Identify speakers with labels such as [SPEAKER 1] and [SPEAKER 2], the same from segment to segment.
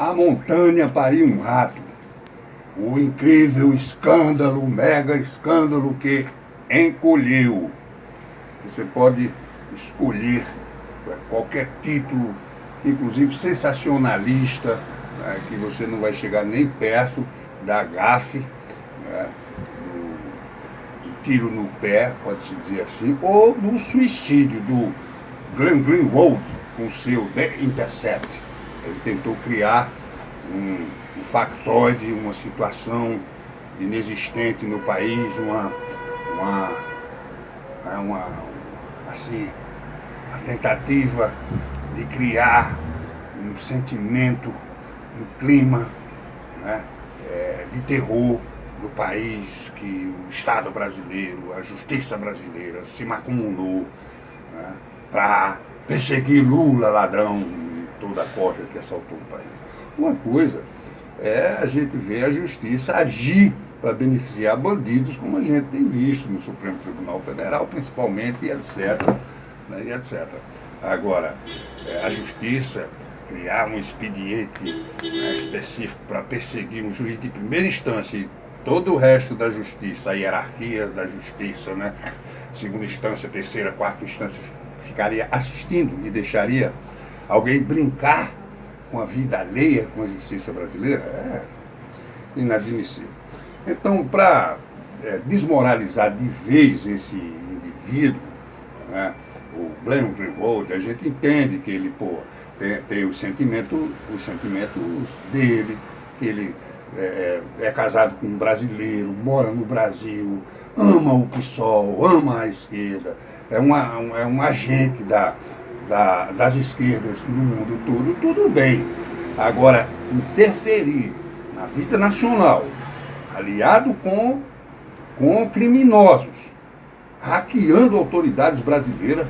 [SPEAKER 1] A montanha pariu um rato. O incrível escândalo, mega escândalo que encolheu. Você pode escolher qualquer título, inclusive sensacionalista, né, que você não vai chegar nem perto da gafe, né, do tiro no pé, pode-se dizer assim, ou do suicídio do Glenn Greenwald com seu The Intercept. Ele tentou criar um factoide, uma situação inexistente no país, assim, a tentativa de criar um sentimento, um clima, né, de terror no país, que o Estado brasileiro, a justiça brasileira se macumulou, né, para perseguir Lula, ladrão, e toda a corja que assaltou o país. Uma coisa é a gente ver a justiça agir para beneficiar bandidos, como a gente tem visto no Supremo Tribunal Federal, principalmente, e etc. Né, e etc. Agora, a justiça criar um expediente, né, específico para perseguir um juiz de primeira instância e todo o resto da justiça, a hierarquia da justiça, né, segunda instância, terceira, quarta instância, ficaria assistindo e deixaria alguém brincar com a vida alheia, com a justiça brasileira, é inadmissível. Então, para desmoralizar de vez esse indivíduo, né, o Glenn Greenwald, a gente entende que ele tem os sentimentos dele, que ele é casado com um brasileiro, mora no Brasil, ama o PSOL, ama a esquerda, é um agente das esquerdas no mundo todo, tudo bem. Agora, interferir na vida nacional, aliado com criminosos, hackeando autoridades brasileiras,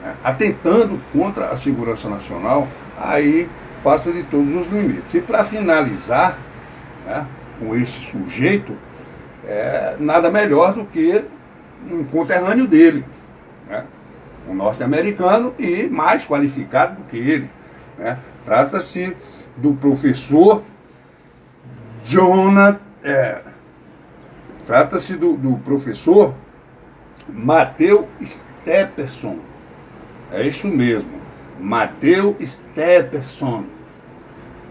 [SPEAKER 1] né, atentando contra a segurança nacional, aí passa de todos os limites. E para finalizar, né, com esse sujeito, nada melhor do que um conterrâneo dele, né, um norte-americano e mais qualificado do que ele, né. Trata-se do professor Trata-se do professor Matthew Stephenson. É isso mesmo, Matthew Stephenson.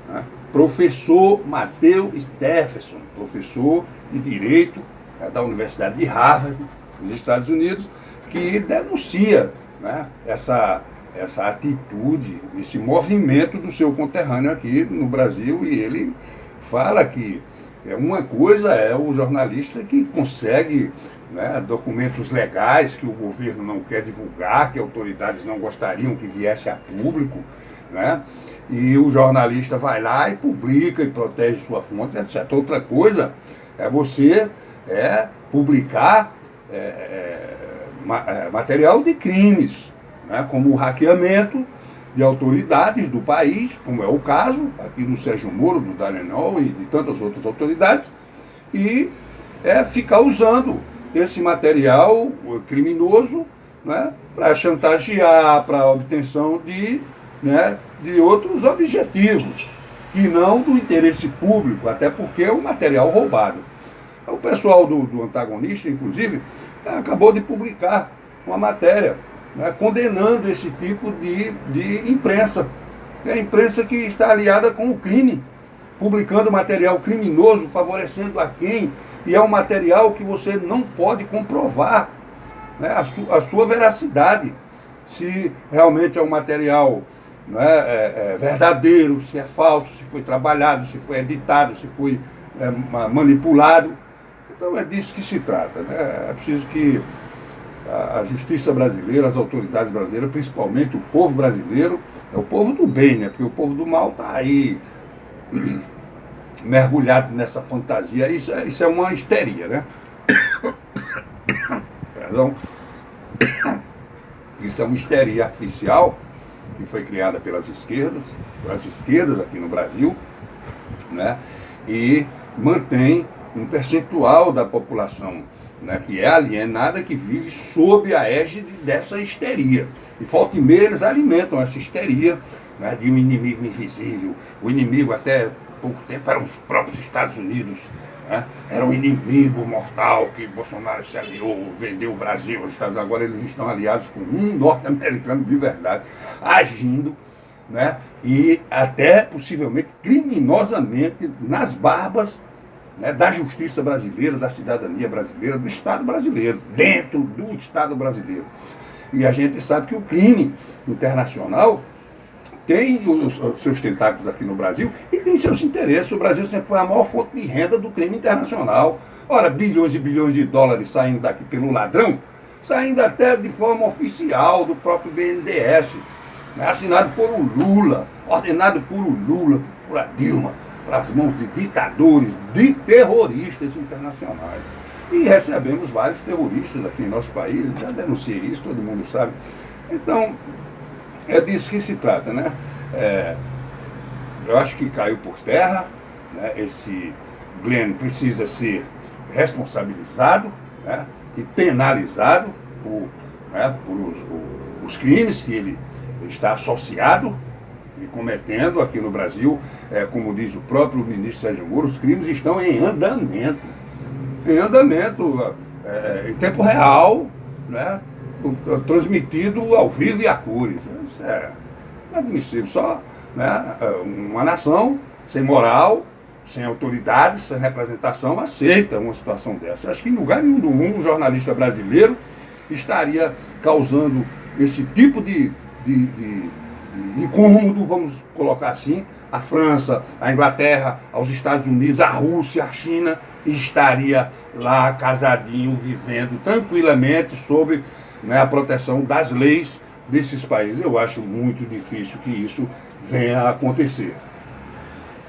[SPEAKER 1] Né? Professor Matthew Stephenson, professor de Direito da Universidade de Harvard, nos Estados Unidos, que denuncia, né, essa atitude, esse movimento do seu conterrâneo aqui no Brasil, e ele fala que uma coisa é o jornalista que consegue, né, documentos legais que o governo não quer divulgar, que autoridades não gostariam que viesse a público, né, e o jornalista vai lá e publica e protege sua fonte, etc. Outra coisa é você publicar material de crimes, né, como o hackeamento de autoridades do país, como é o caso aqui do Sérgio Moro, do Dallagnol e de tantas outras autoridades, e ficar usando esse material criminoso, né, para chantagear, para a obtenção de outros objetivos, que não do interesse público, até porque é um material roubado. O pessoal do antagonista, inclusive, acabou de publicar uma matéria, né, condenando esse tipo de imprensa. É a imprensa que está aliada com o crime, publicando material criminoso, favorecendo a quem, e é um material que você não pode comprovar, né, a sua veracidade, se realmente é um material, né, verdadeiro, se é falso, se foi trabalhado, se foi editado, se foi manipulado. Então é disso que se trata, né? É preciso que a justiça brasileira, as autoridades brasileiras, principalmente o povo brasileiro, é o povo do bem, né? Porque o povo do mal está aí mergulhado nessa fantasia. Isso é uma histeria, né? Perdão. Isso é uma histeria artificial que foi criada pelas esquerdas aqui no Brasil, né? E mantém um percentual da população, né, que é alienada, que vive sob a égide dessa histeria. E volta e meia eles alimentam essa histeria né, de um inimigo invisível. O inimigo até pouco tempo eram os próprios Estados Unidos, né? Era um inimigo mortal que Bolsonaro se aliou, vendeu o Brasil aos Estados Unidos. Agora eles estão aliados com um norte-americano de verdade, agindo, né? E até possivelmente criminosamente nas barbas, né, da justiça brasileira, da cidadania brasileira, do Estado brasileiro, dentro do Estado brasileiro. E a gente sabe que o crime internacional tem os seus tentáculos aqui no Brasil e tem seus interesses. O Brasil sempre foi a maior fonte de renda do crime internacional. Ora, bilhões e bilhões de dólares saindo daqui pelo ladrão, saindo até de forma oficial do próprio BNDES, né, assinado por o Lula, ordenado por o Lula, por a Dilma, para as mãos de ditadores, de terroristas internacionais. E recebemos vários terroristas aqui em nosso país, já denunciei isso, todo mundo sabe. Então, é disso que se trata, né? Eu acho que caiu por terra, né? Esse Glenn precisa ser responsabilizado, né, e penalizado por os crimes que ele está associado e cometendo aqui no Brasil. Como diz o próprio ministro Sérgio Moro, os crimes estão em andamento, em tempo real, né, transmitido ao vivo e a cores. Isso é inadmissível. Só, né, uma nação sem moral, sem autoridade, sem representação, aceita uma situação dessa. Eu acho que em lugar nenhum do mundo um jornalista brasileiro estaria causando esse tipo de incômodo, vamos colocar assim, a França, a Inglaterra, aos Estados Unidos, a Rússia, a China, estaria lá casadinho, vivendo tranquilamente sob, né, a proteção das leis desses países. Eu acho muito difícil que isso venha a acontecer.